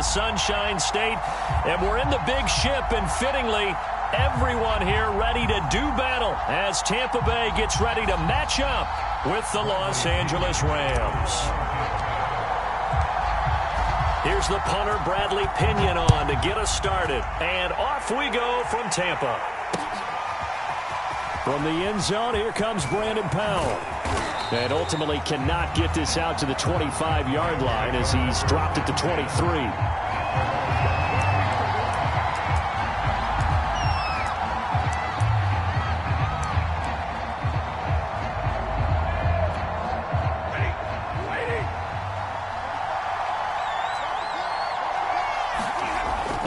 Sunshine State, and we're in the big ship, and fittingly, everyone here ready to do battle as Tampa Bay gets ready to match up with the Los Angeles Rams. Here's the punter, Bradley Pinion, on to get us started, and off we go from Tampa. From the end zone, here comes Brandon Powell. And ultimately cannot get this out to the 25-yard line as he's dropped it to 23.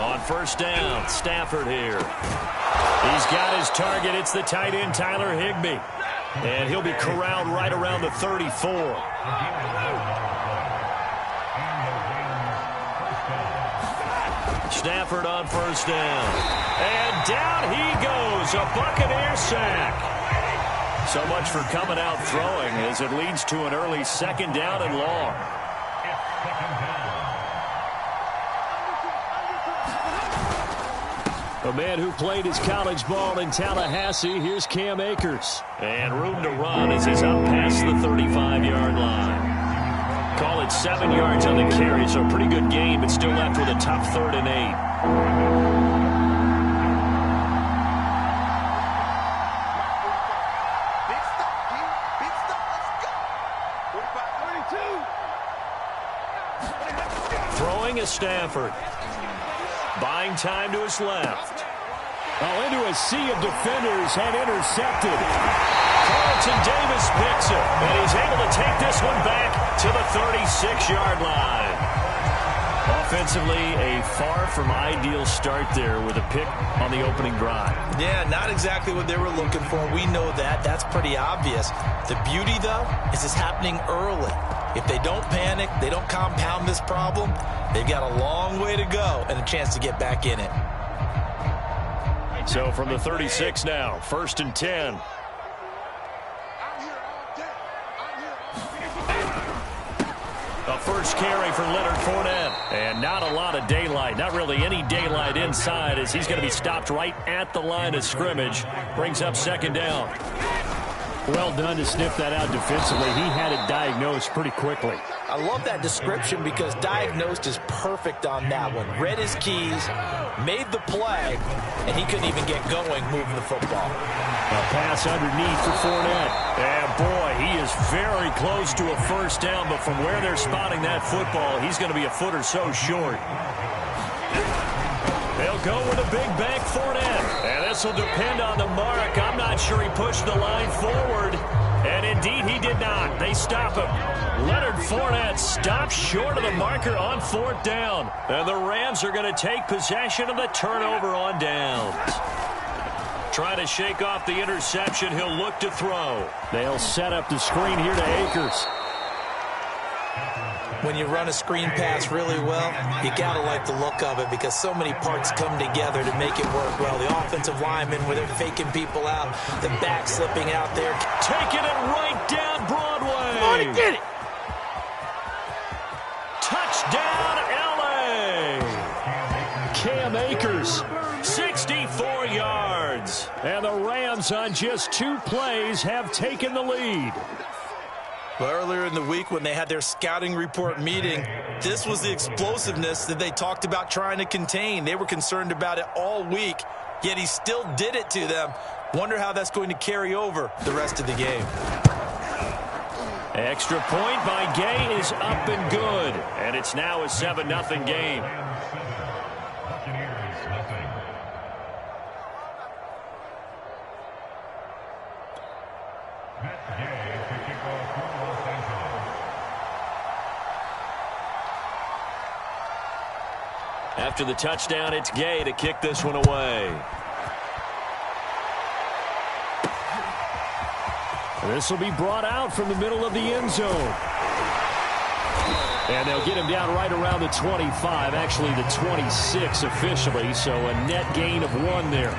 On first down, Stafford here. He's got his target. It's the tight end, Tyler Higbee. And he'll be corralled right around the 34. Stafford on first down. And down he goes. A Buccaneer sack. So much for coming out throwing as it leads to an early second down and long. A man who played his college ball in Tallahassee, here's Cam Akers. And room to run as he's up past the 35-yard line. Call it 7 yards on the carry, so a pretty good game, but still left with a tough 3rd and 8. Throwing is Stafford. Buying time to his left. Oh, into a sea of defenders and intercepted. Carlton Davis picks it, and he's able to take this one back to the 36-yard line. Offensively, a far from ideal start there with a pick on the opening drive. Yeah, not exactly what they were looking for. We know that. That's pretty obvious. The beauty, though, is it's happening early. If they don't panic, they don't compound this problem, they've got a long way to go and a chance to get back in it. So from the 36 now, 1st and 10. A first carry for Leonard Fournette. And not a lot of daylight. Not really any daylight inside as he's going to be stopped right at the line of scrimmage. Brings up 2nd down. Well done to sniff that out defensively. He had it diagnosed pretty quickly. I love that description because diagnosed is perfect on that one. Read his keys, made the play, and he couldn't even get going moving the football. A pass underneath for Fournette. And boy, he is very close to a first down, but from where they're spotting that football, he's going to be a foot or so short. They'll go with a big bank Fournette. And this will depend on the mark. I'm not sure he pushed the line forward. And indeed, he did not. They stop him. Leonard Fournette stops short of the marker on 4th down. And the Rams are going to take possession of the turnover on downs. Trying to shake off the interception. He'll look to throw. They'll set up the screen here to Akers. When you run a screen pass really well, you got to like the look of it because so many parts come together to make it work well. The offensive linemen, where they're faking people out, the back slipping out there. Taking it right down Broadway. Come on and get it. Touchdown, L.A. Cam Akers, 64 yards. And the Rams on just 2 plays have taken the lead. Well, earlier in the week when they had their scouting report meeting, this was the explosiveness that they talked about trying to contain. They were concerned about it all week, yet he still did it to them. Wonder how that's going to carry over the rest of the game. Extra point by Gay is up and good. And it's now a 7-0 game. After the touchdown, it's Gay to kick this one away. This will be brought out from the middle of the end zone. And they'll get him down right around the 25, actually the 26 officially, so a net gain of 1 there.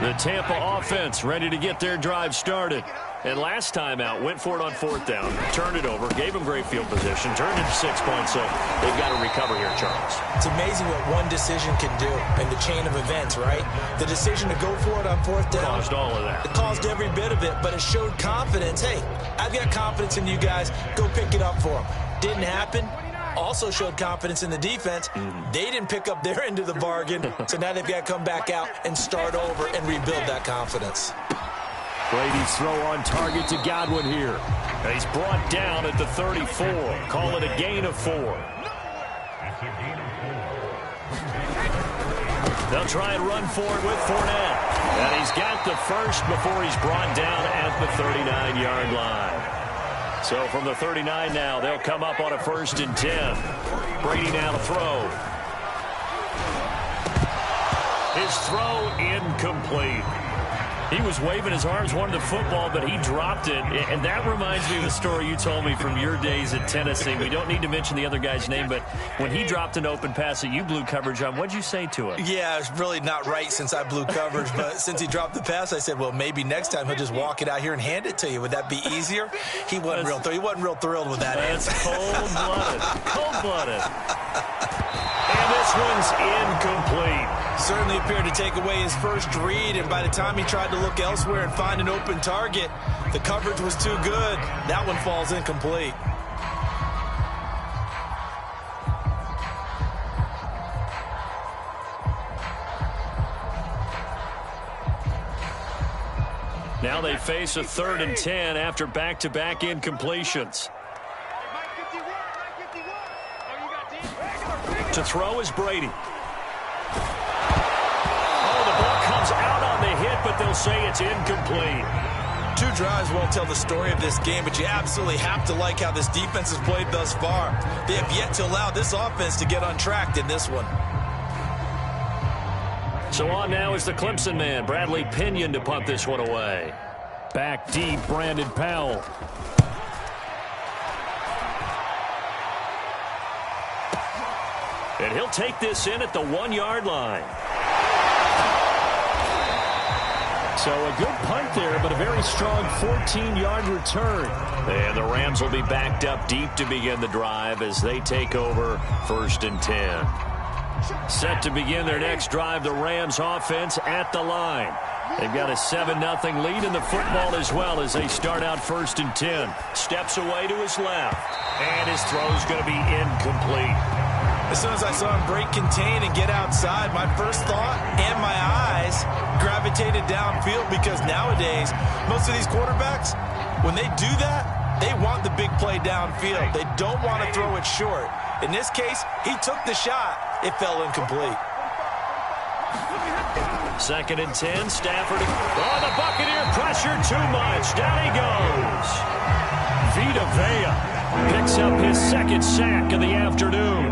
The Tampa offense ready to get their drive started. And last time out, went for it on 4th down, turned it over, gave them great field position, turned into 6 points, so they've got to recover here, Charles. It's amazing what one decision can do in the chain of events, right? The decision to go for it on 4th down. Caused all of that. It caused every bit of it, but it showed confidence. Hey, I've got confidence in you guys. Go pick it up for them. Didn't happen. Also showed confidence in the defense. They didn't pick up their end of the bargain, so now they've got to come back out and start over and rebuild that confidence. Brady's throw on target to Godwin here. And he's brought down at the 34. Call it a gain of 4. They'll try and run for it with Fournette. And he's got the first before he's brought down at the 39-yard line. So from the 39 now, they'll come up on a 1st and 10. Brady now to throw. His throw incomplete. He was waving his arms, wanted the football, but he dropped it. And that reminds me of the story you told me from your days at Tennessee. We don't need to mention the other guy's name, but when he dropped an open pass that you blew coverage on, what'd you say to him? Yeah, it's really not right since I blew coverage, but since he dropped the pass, I said, well, maybe next time he'll just walk it out here and hand it to you. Would that be easier? He wasn't real thrilled with that answer. That's cold-blooded. Cold-blooded. And this one's incomplete. Certainly appeared to take away his first read, and by the time he tried to look elsewhere and find an open target, the coverage was too good. That one falls incomplete. Now they face a 3rd and 10 after back-to-back incompletions. To throw is Brady. Out on the hit, but they'll say it's incomplete. 2 drives won't tell the story of this game, but you absolutely have to like how this defense has played thus far. They have yet to allow this offense to get untracked in this one. So on now is the Clemson man, Bradley Pinion, to punt this one away. Back deep, Brandon Powell. And he'll take this in at the 1-yard line. So a good punt there, but a very strong 14-yard return. And the Rams will be backed up deep to begin the drive as they take over 1st and 10. Set to begin their next drive, the Rams offense at the line. They've got a 7-0 lead in the football as well as they start out 1st and 10. Steps away to his left. And his throw's going to be incomplete. As soon as I saw him break contain and get outside, my first thought and my eyes gravitated downfield, because nowadays, most of these quarterbacks, when they do that, they want the big play downfield. They don't want to throw it short. In this case, he took the shot. It fell incomplete. 2nd and 10, Stafford. Oh, the Buccaneer pressure too much. Down he goes. Vita Vea picks up his 2nd sack of the afternoon.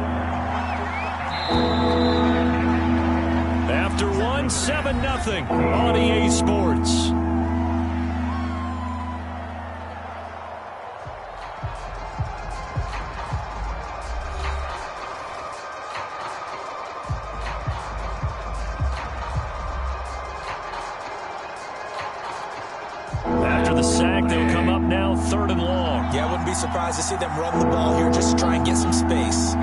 After one, 7-0 on EA Sports. After the sack, they'll come up now 3rd and long. Yeah, I wouldn't be surprised to see them run the ball here just to try and get some space.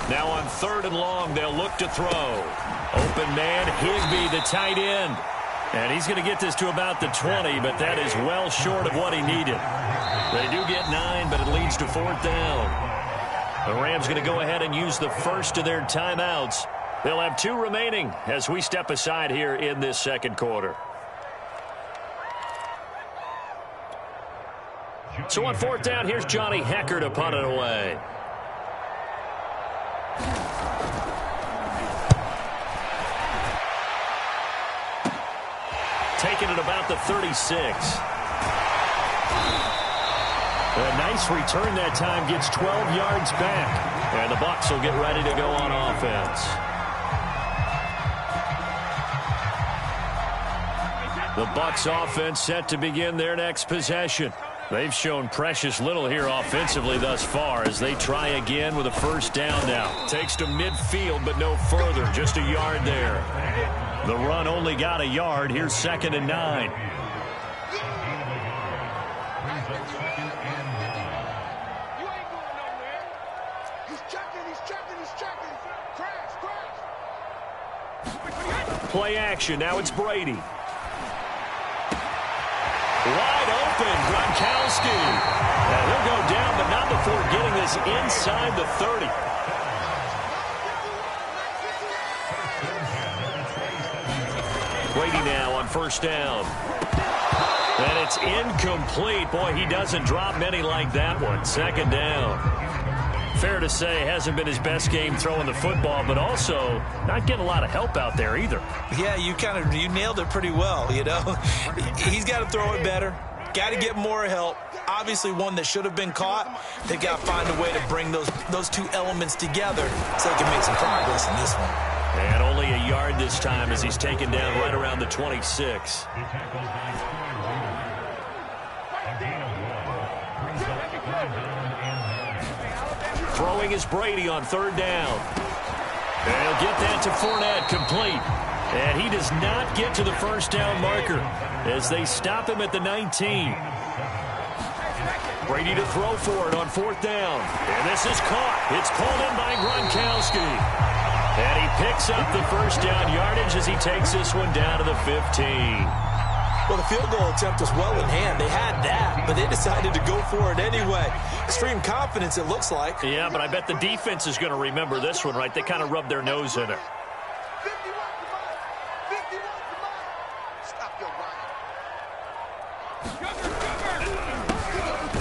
Now on 3rd and long, they'll look to throw. Open man, Higbee, the tight end. And he's going to get this to about the 20, but that is well short of what he needed. They do get 9, but it leads to 4th down. The Rams going to go ahead and use the first of their timeouts. They'll have 2 remaining as we step aside here in this 2nd quarter. So on 4th down, here's Johnny Hecker to punt it away. Taking it about the 36. A nice return that time, gets 12 yards back. And the Bucs will get ready to go on offense. The Bucs offense set to begin their next possession. They've shown precious little here offensively thus far as they try again with a first down now. Takes to midfield, but no further. Just a yard there. The run only got a yard. Here's 2nd and 9. Play action. Now it's Brady. Wide open, Gronkowski. And he'll go down, but not before getting this inside the 30. Brady now on first down. And it's incomplete. Boy, he doesn't drop many like that one. 2nd down. Fair to say, hasn't been his best game throwing the football, but also not getting a lot of help out there either. Yeah, you nailed it pretty well, you know. He's got to throw it better. Got to get more help. Obviously one that should have been caught. They've got to find a way to bring those two elements together so they can make some progress in this one. And only a yard this time as he's taken down right around the 26. Throwing is Brady on 3rd down. And he'll get that to Fournette, complete. And he does not get to the first down marker as they stop him at the 19. Brady to throw for it on 4th down. And this is caught. It's pulled in by Gronkowski. And he picks up the first down yardage as he takes this one down to the 15. Well, the field goal attempt was well in hand. They had that, but they decided to go for it anyway. Extreme confidence, it looks like. Yeah, but I bet the defense is going to remember this one, right? They kind of rubbed their nose in it.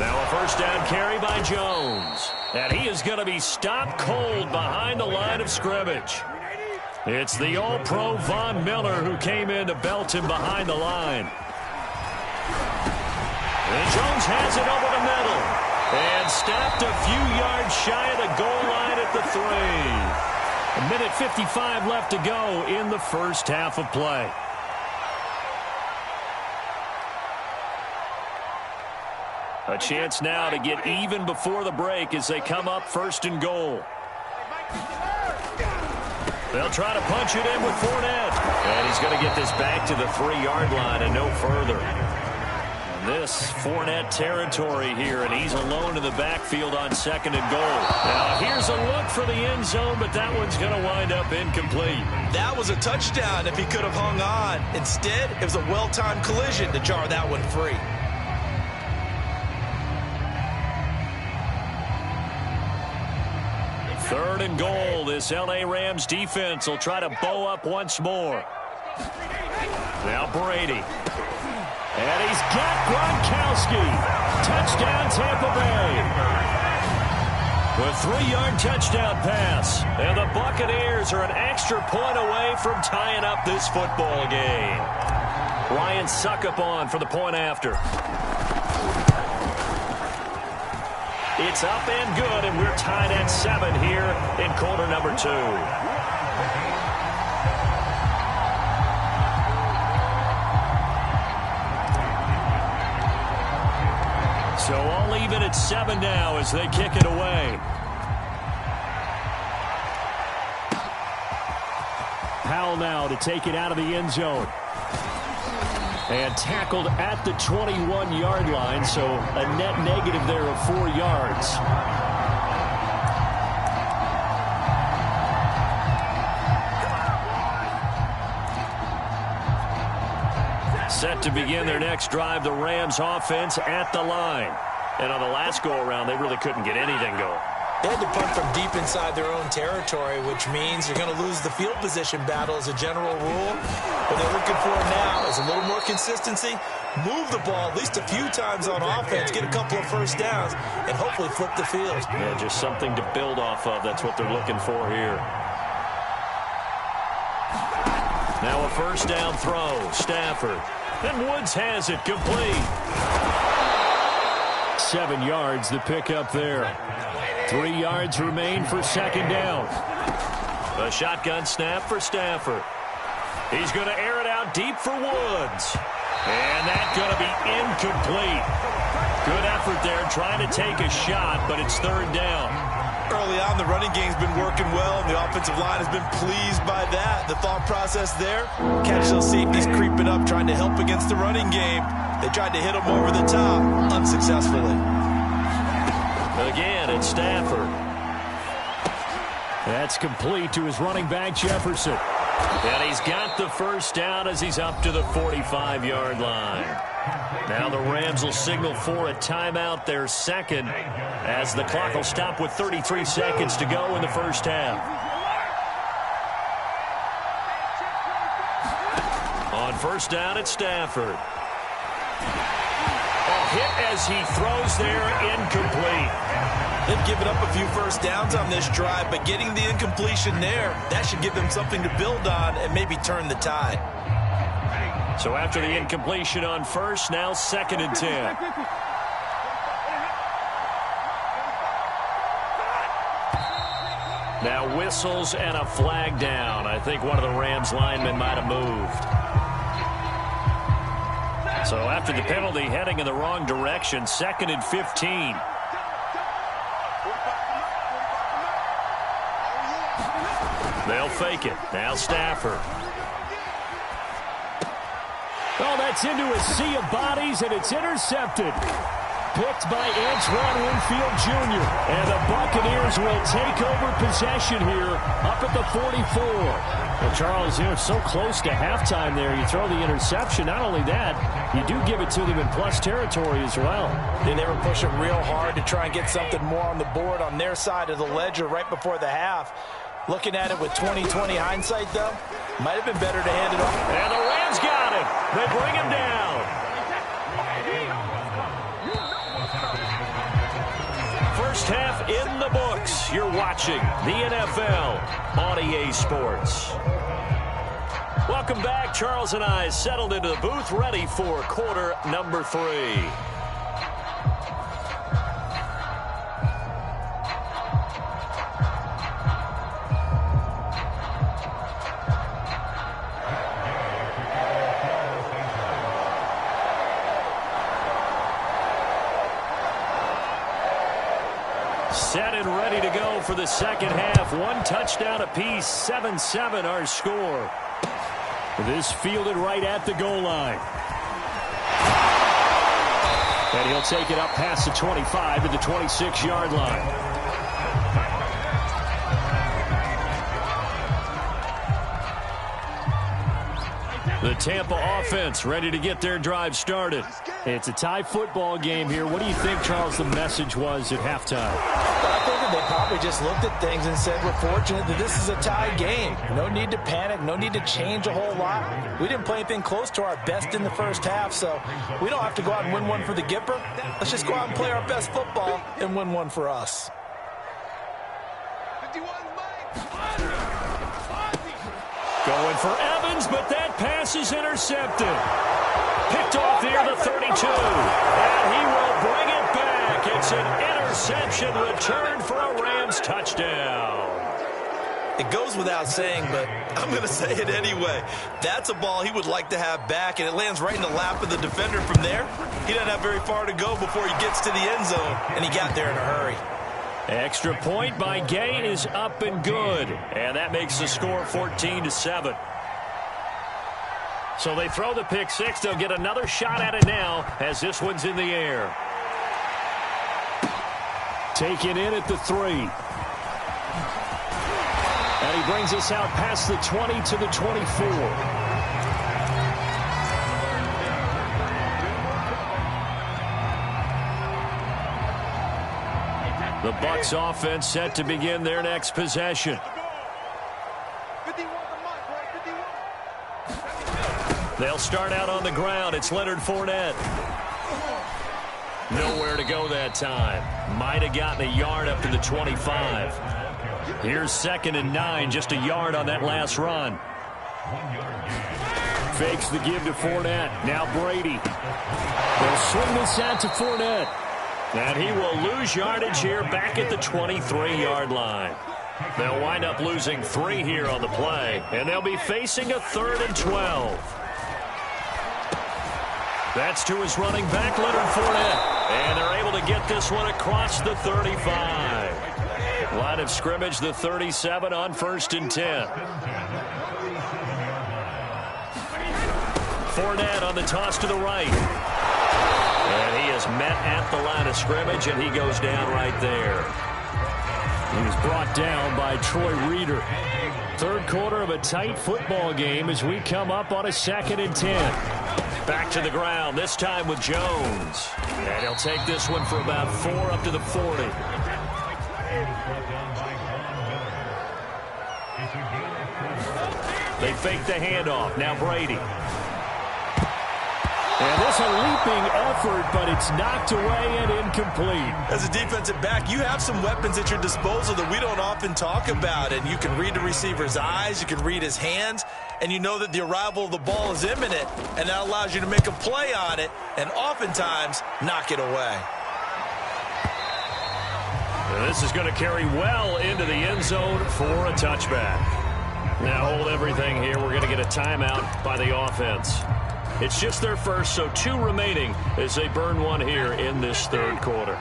Now a first down carry by Jones. And he is going to be stopped cold behind the line of scrimmage. It's the All-Pro Von Miller who came in to belt him behind the line. And Jones has it over the middle. And stopped a few yards shy of the goal line at the 3. 1:55 left to go in the first half of play. A chance now to get even before the break as they come up 1st and goal. They'll try to punch it in with Fournette. And he's going to get this back to the 3-yard line and no further. And this Fournette territory here, and he's alone in the backfield on 2nd and goal. Now here's a look for the end zone, but that one's going to wind up incomplete. That was a touchdown if he could have hung on. Instead, it was a well-timed collision to jar that one free. 3rd and goal. This L.A. Rams defense will try to bow up once more. Now Brady. And he's got Gronkowski. Touchdown, Tampa Bay. The 3-yard touchdown pass. And the Buccaneers are an extra point away from tying up this football game. Ryan Suckup on for the point after. It's up and good, and we're tied at 7 here in quarter number 2. So all even at 7 now as they kick it away. Powell now to take it out of the end zone. And tackled at the 21-yard line, so a net negative there of 4 yards. Set to begin their next drive, the Rams offense at the line. And on the last go-around, they really couldn't get anything going. They had to punt from deep inside their own territory, which means you're going to lose the field position battle as a general rule. What they're looking for now is a little more consistency, move the ball at least a few times on offense, get a couple of first downs, and hopefully flip the field. Yeah, just something to build off of. That's what they're looking for here. Now a first down throw, Stafford. And Woods has it complete. 7 yards, the pickup there. 3 yards remain for 2nd down. A shotgun snap for Stafford. He's going to air it out deep for Woods. And that's going to be incomplete. Good effort there, trying to take a shot, but it's third down. Early on, the running game's been working well, and the offensive line has been pleased by that. The thought process there, catch those safeties creeping up, trying to help against the running game. They tried to hit them over the top, unsuccessfully. Again, it's Stafford. That's complete to his running back, Jefferson. And he's got the first down as he's up to the 45-yard line. Now the Rams will signal for a timeout, their second, as the clock will stop with 33 seconds to go in the first half. On first down, it's Stafford. A hit as he throws there, incomplete. They've given up a few first downs on this drive, but getting the incompletion there, that should give them something to build on and maybe turn the tide. So after the incompletion on first, now 2nd and 10. Now whistles and a flag down. I think one of the Rams linemen might have moved. So after the penalty, heading in the wrong direction, 2nd and 15. They'll fake it. Now Stafford. Oh, that's into a sea of bodies, and it's intercepted. Picked by Antoine Winfield Jr. And the Buccaneers will take over possession here up at the 44. Well, Charles, you know, so close to halftime there. You throw the interception. Not only that, you do give it to them in plus territory as well. They were pushing real hard to try and get something more on the board on their side of the ledger right before the half. Looking at it with 20/20 hindsight, though, might have been better to hand it off. And the Rams got him. They bring him down. First half in the books. You're watching the NFL on EA Sports. Welcome back. Charles and I settled into the booth, ready for quarter number 3. Set and ready to go for the second half. 1 touchdown apiece, 7-7 our score. This fielded right at the goal line. And he'll take it up past the 25 to the 26-yard line. The Tampa offense ready to get their drive started. It's a tie football game here. What do you think, Charles, the message was at halftime? I think that they probably just looked at things and said, we're fortunate that this is a tie game. No need to panic. No need to change a whole lot. We didn't play anything close to our best in the first half, so we don't have to go out and win one for the Gipper. Let's just go out and play our best football and win one for us. Going for Evans, but that pass is intercepted. Picked off near the 32. And he will bring it back. It's an interception returned for a Rams touchdown. It goes without saying, but I'm going to say it anyway. That's a ball he would like to have back, and it lands right in the lap of the defender from there. He doesn't have very far to go before he gets to the end zone, and he got there in a hurry. Extra point by Gay is up and good. And that makes the score 14-7. So they throw the pick six. They'll get another shot at it now as this one's in the air. Taken in at the 3. And he brings us out past the 20 to the 24. The Bucs offense set to begin their next possession. They'll start out on the ground. It's Leonard Fournette. Nowhere to go that time. Might have gotten a yard up to the 25. Here's 2nd and 9, just a yard on that last run. Fakes the give to Fournette. Now Brady. They'll swing this out to Fournette. And he will lose yardage here back at the 23-yard line. They'll wind up losing 3 here on the play, and they'll be facing a 3rd and 12. That's to his running back, Leonard Fournette. And they're able to get this one across the 35. Line of scrimmage, the 37 on 1st and 10. Fournette on the toss to the right. And he is met at the line of scrimmage, and he goes down right there. He was brought down by Troy Reeder. Third quarter of a tight football game as we come up on a 2nd and 10. Back to the ground, this time with Jones. And he'll take this one for about 4 up to the 40. They fake the handoff. Now Brady. And this a leaping effort, but it's knocked away and incomplete. As a defensive back, you have some weapons at your disposal that we don't often talk about. And you can read the receiver's eyes, you can read his hands, and you know that the arrival of the ball is imminent, and that allows you to make a play on it and oftentimes knock it away. And this is going to carry well into the end zone for a touchback. Now hold everything here. We're going to get a timeout by the offense. It's just their first, so 2 remaining as they burn one here in this third quarter.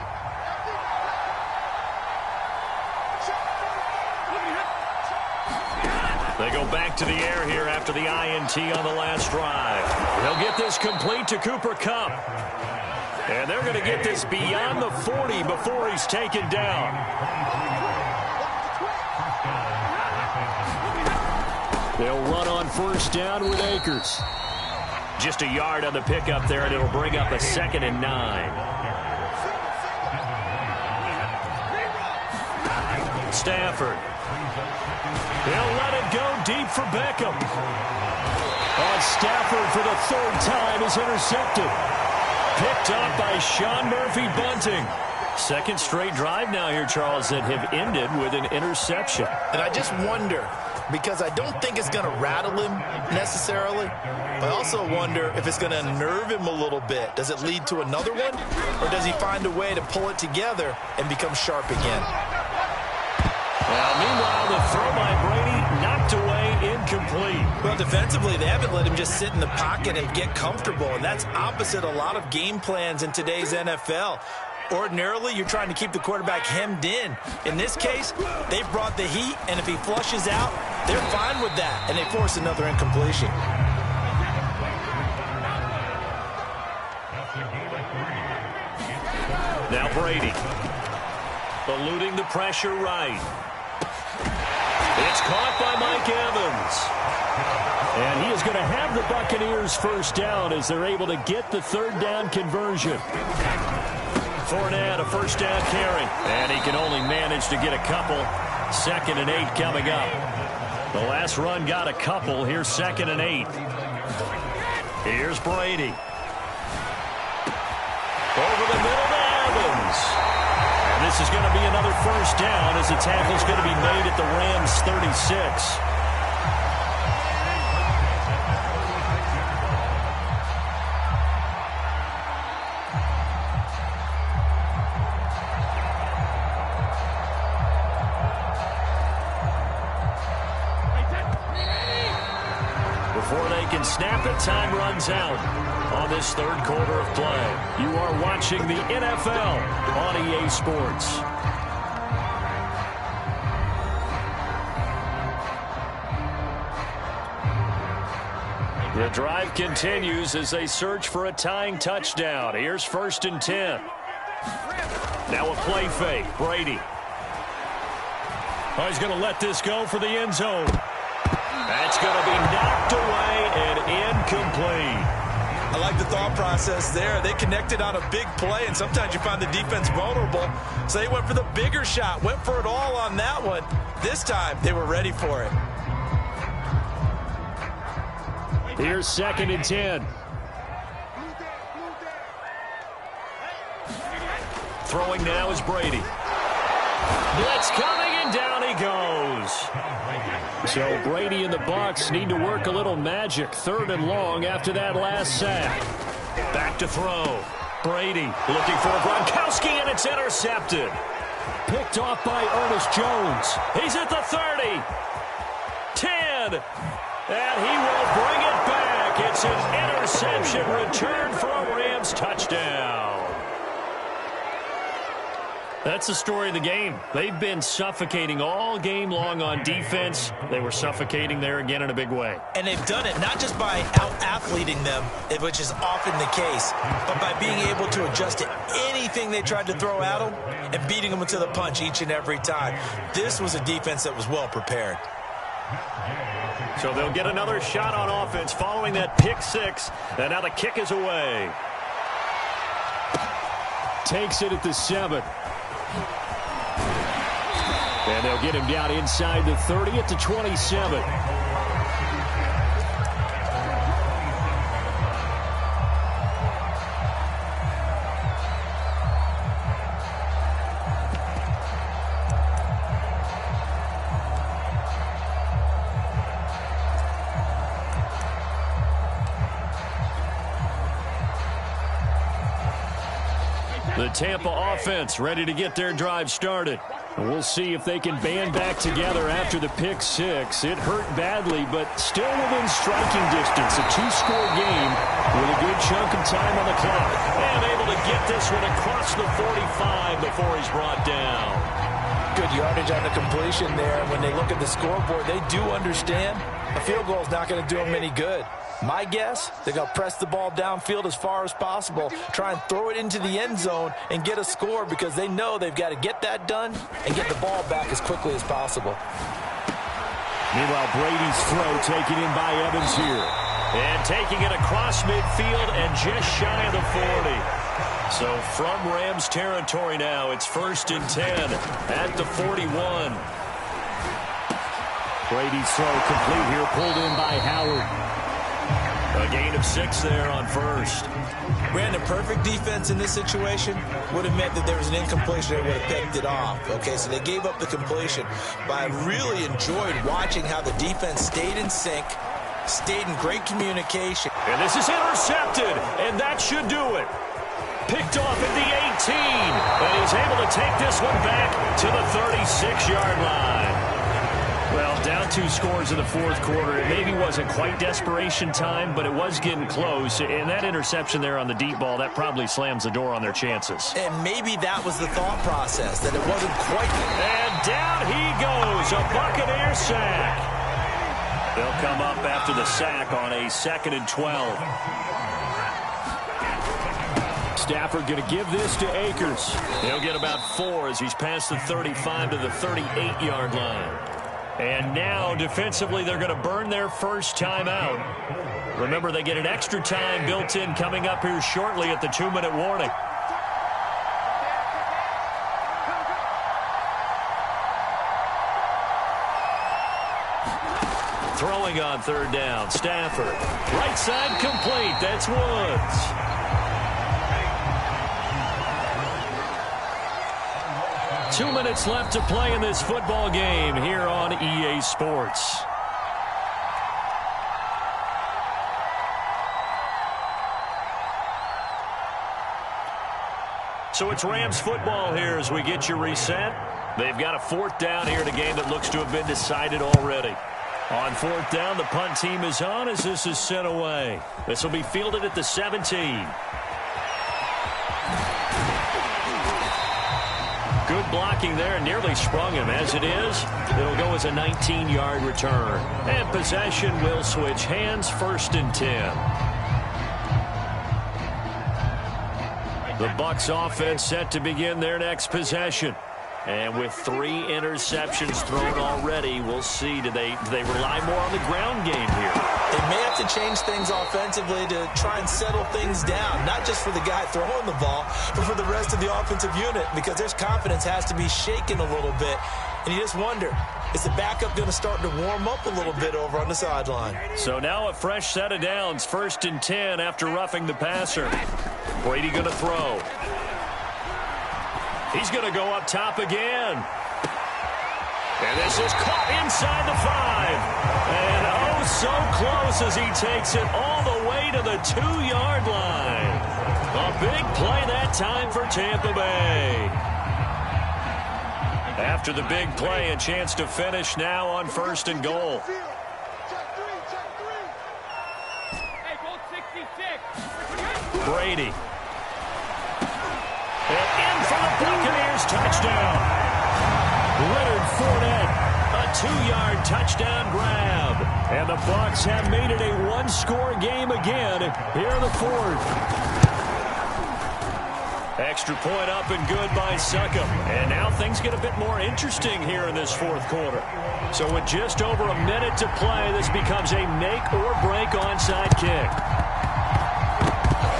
They go back to the air here after the INT on the last drive. They'll get this complete to Cooper Kupp. And they're going to get this beyond the 40 before he's taken down. They'll run on 1st down with Akers. Just a yard on the pickup there, and it'll bring up a 2nd and 9. Stafford. They'll let it go deep for Beckham. Stafford for the 3rd time is intercepted. Picked up by Sean Murphy Bunting. 2nd straight drive now here, Charles, that have ended with an interception. And I just wonder, because I don't think it's going to rattle him necessarily, but I also wonder if it's going to unnerve him a little bit. Does it lead to another one, or does he find a way to pull it together and become sharp again? Well, meanwhile, the throw by Brady knocked away, incomplete. Well, defensively, they haven't let him just sit in the pocket and get comfortable, and that's opposite a lot of game plans in today's NFL. Ordinarily, you're trying to keep the quarterback hemmed in. In this case, they brought the heat, and if he flushes out, they're fine with that, and they force another incompletion. Now Brady. Eluding the pressure right. It's caught by Mike Evans. And he is going to have the Buccaneers 1st down as they're able to get the 3rd down conversion. Fournette, a 1st down carry. And he can only manage to get a couple. 2nd and 8 coming up. The last run got a couple. Here's 2nd and 8. Here's Brady. Over the middle to Evans. And this is going to be another 1st down as the tackle's going to be made at the Rams 36. Before they can snap it, time runs out on this 3rd quarter of play. You are watching the NFL on EA Sports. The drive continues as they search for a tying touchdown. Here's 1st and 10. Now a play fake. Brady. Oh, he's going to let this go for the end zone. That's going to be knocked away and incomplete. I like the thought process there. They connected on a big play, and sometimes you find the defense vulnerable. So they went for the bigger shot, went for it all on that one. This time, they were ready for it. Here's 2nd and 10. Throwing now is Brady. Blitz coming, and down he goes. So Brady and the Bucs need to work a little magic. 3rd and long after that last sack. Back to throw. Brady looking for Gronkowski, and it's intercepted. Picked off by Ernest Jones. He's at the 30. 10. And he will bring it back. It's an interception return for a Rams touchdown. That's the story of the game. They've been suffocating all game long on defense. They were suffocating there again in a big way. And they've done it not just by out-athleting them, which is often the case, but by being able to adjust to anything they tried to throw at them and beating them to the punch each and every time. This was a defense that was well prepared. So they'll get another shot on offense following that pick six. And now the kick is away. Takes it at the 7. And they'll get him down inside the 30 at the 27. The Tampa offense ready to get their drive started. And we'll see if they can band back together after the pick six. It hurt badly, but still within striking distance. A 2-score game with a good chunk of time on the clock. And able to get this one across the 45 before he's brought down. Good yardage on the completion there. When they look at the scoreboard, they do understand a field goal is not going to do them any good. My guess, they're going to press the ball downfield as far as possible, try and throw it into the end zone and get a score because they know they've got to get that done and get the ball back as quickly as possible. Meanwhile, Brady's throw taken in by Evans here. And taking it across midfield and just shy of the 40. So from Rams territory now, it's 1st and 10 at the 41. Brady's throw complete here, pulled in by Howard. A gain of 6 there on first. Brandon, perfect defense in this situation would have meant that there was an incompletion. They would have picked it off. Okay, so they gave up the completion. But I really enjoyed watching how the defense stayed in sync, stayed in great communication. And this is intercepted, and that should do it. Picked off at the 18, and he's able to take this one back to the 36-yard line. Well, down 2 scores in the 4th quarter. It maybe wasn't quite desperation time, but it was getting close. And that interception there on the deep ball, that probably slams the door on their chances. And maybe that was the thought process, that it wasn't quite. And down he goes, a Buccaneer sack. They'll come up after the sack on a 2nd and 12. Stafford going to give this to Akers. He'll get about 4 as he's past the 35 to the 38-yard line. And now, defensively, they're going to burn their first timeout. Remember, they get an extra time built in coming up here shortly at the 2-minute warning. Throwing on 3rd down, Stafford. Right side complete. That's Woods. Two minutes left to play in this football game here on EA Sports. So it's Rams football here as we get you reset. They've got a 4th down here in a game that looks to have been decided already. On 4th down, the punt team is on as this is sent away. This will be fielded at the 17. Good blocking there, nearly sprung him. As it is, it'll go as a 19-yard return. And possession will switch hands, 1st and 10. The Bucs offense set to begin their next possession. And with 3 interceptions thrown already, we'll see. Do they rely more on the ground game here? They may have to change things offensively to try and settle things down, not just for the guy throwing the ball, but for the rest of the offensive unit, because their confidence has to be shaken a little bit. And you just wonder, is the backup going to start to warm up a little bit over on the sideline? So now a fresh set of downs, 1st and 10 after roughing the passer. Brady going to throw. He's going to go up top again. And this is caught inside the 5. And oh, so close as he takes it all the way to the 2-yard line. A big play that time for Tampa Bay. After the big play, a chance to finish now on 1st and goal. Brady. And in for the Buccaneers touchdown. Leonard Fournette, a 2-yard touchdown grab. And the Bucs have made it a one-score game again here in the fourth. Extra point up and good by Succop. And now things get a bit more interesting here in this fourth quarter. So with just over a minute to play, this becomes a make-or-break onside kick.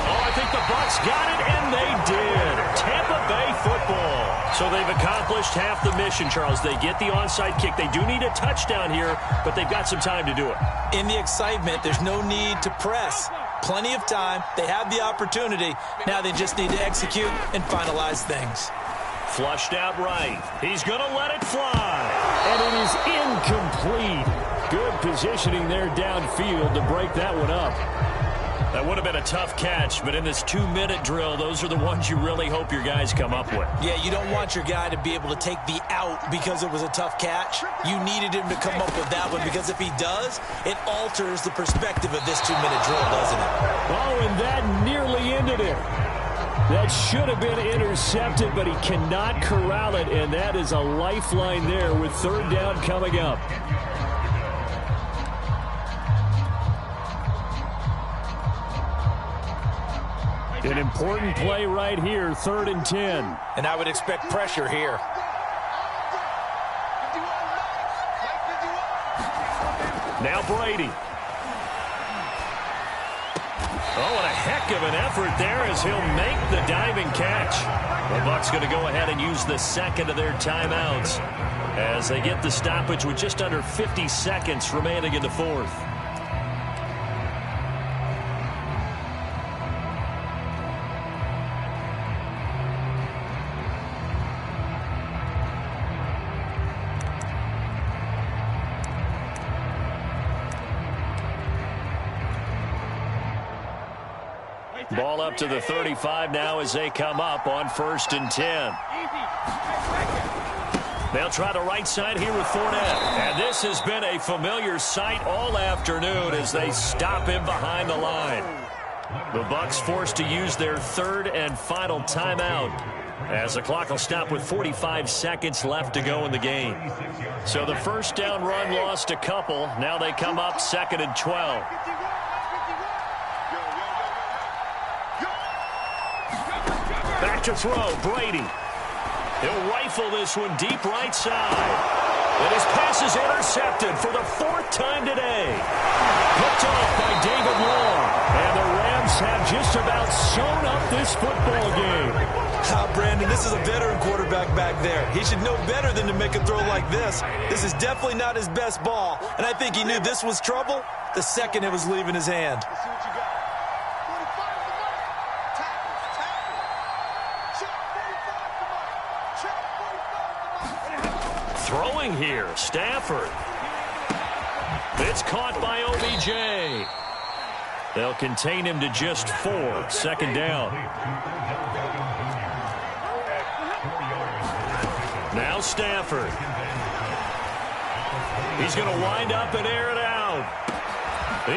Oh, I think the Bucs got it, and they did. Tampa Bay football. So they've accomplished half the mission, Charles. They get the onside kick. They do need a touchdown here, but they've got some time to do it. In the excitement, there's no need to press. Plenty of time. They have the opportunity. Now they just need to execute and finalize things. Flushed out right. He's going to let it fly. And it is incomplete. Good positioning there downfield to break that one up. That would have been a tough catch, but in this 2-minute drill, those are the ones you really hope your guys come up with. Yeah, you don't want your guy to be able to take the out because it was a tough catch. You needed him to come up with that one because if he does, it alters the perspective of this 2-minute drill, doesn't it? Oh, and that nearly ended it. That should have been intercepted, but he cannot corral it, and that is a lifeline there with third down coming up. An important play right here, 3rd and 10. And I would expect pressure here. Now Brady. Oh, and a heck of an effort there as he'll make the diving catch. The Bucs going to go ahead and use the second of their timeouts as they get the stoppage with just under 50 seconds remaining in the fourth. Ball up to the 35 now as they come up on 1st and 10. They'll try the right side here with Fournette. And this has been a familiar sight all afternoon as they stop him behind the line. The Bucs forced to use their 3rd and final timeout as the clock will stop with 45 seconds left to go in the game. So the first down run lost a couple. Now they come up 2nd and 12. Back to throw, Brady. He'll rifle this one deep right side. And his pass is intercepted for the 4th time today. Picked off by David Long. And the Rams have just about sewn up this football game. Brandon, this is a veteran quarterback back there. He should know better than to make a throw like this. This is definitely not his best ball. And I think he knew this was trouble the second it was leaving his hand. Throwing here, Stafford. It's caught by OBJ. They'll contain him to just 4. 2nd down. Now Stafford. He's going to wind up and air it out.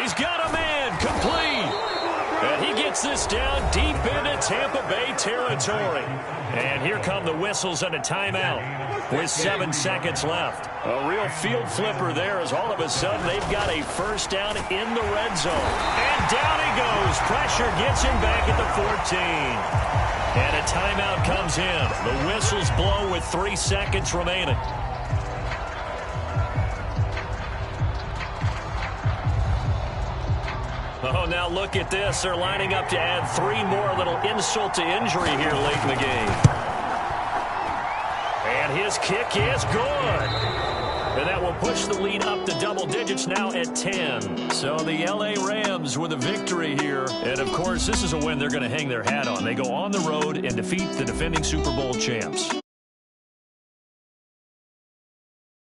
He's got a man, complete. And he gets this down deep into Tampa Bay territory. And here come the whistles and a timeout with 7 seconds left. A real field flipper there as all of a sudden they've got a first down in the red zone. And down he goes. Pressure gets him back at the 14. And a timeout comes in. The whistles blow with 3 seconds remaining. Oh, now look at this. They're lining up to add 3 more. A little insult to injury here late in the game. And his kick is good. And that will push the lead up to double digits now at 10. So the L.A. Rams with a victory here. And, of course, this is a win they're going to hang their hat on. They go on the road and defeat the defending Super Bowl champs.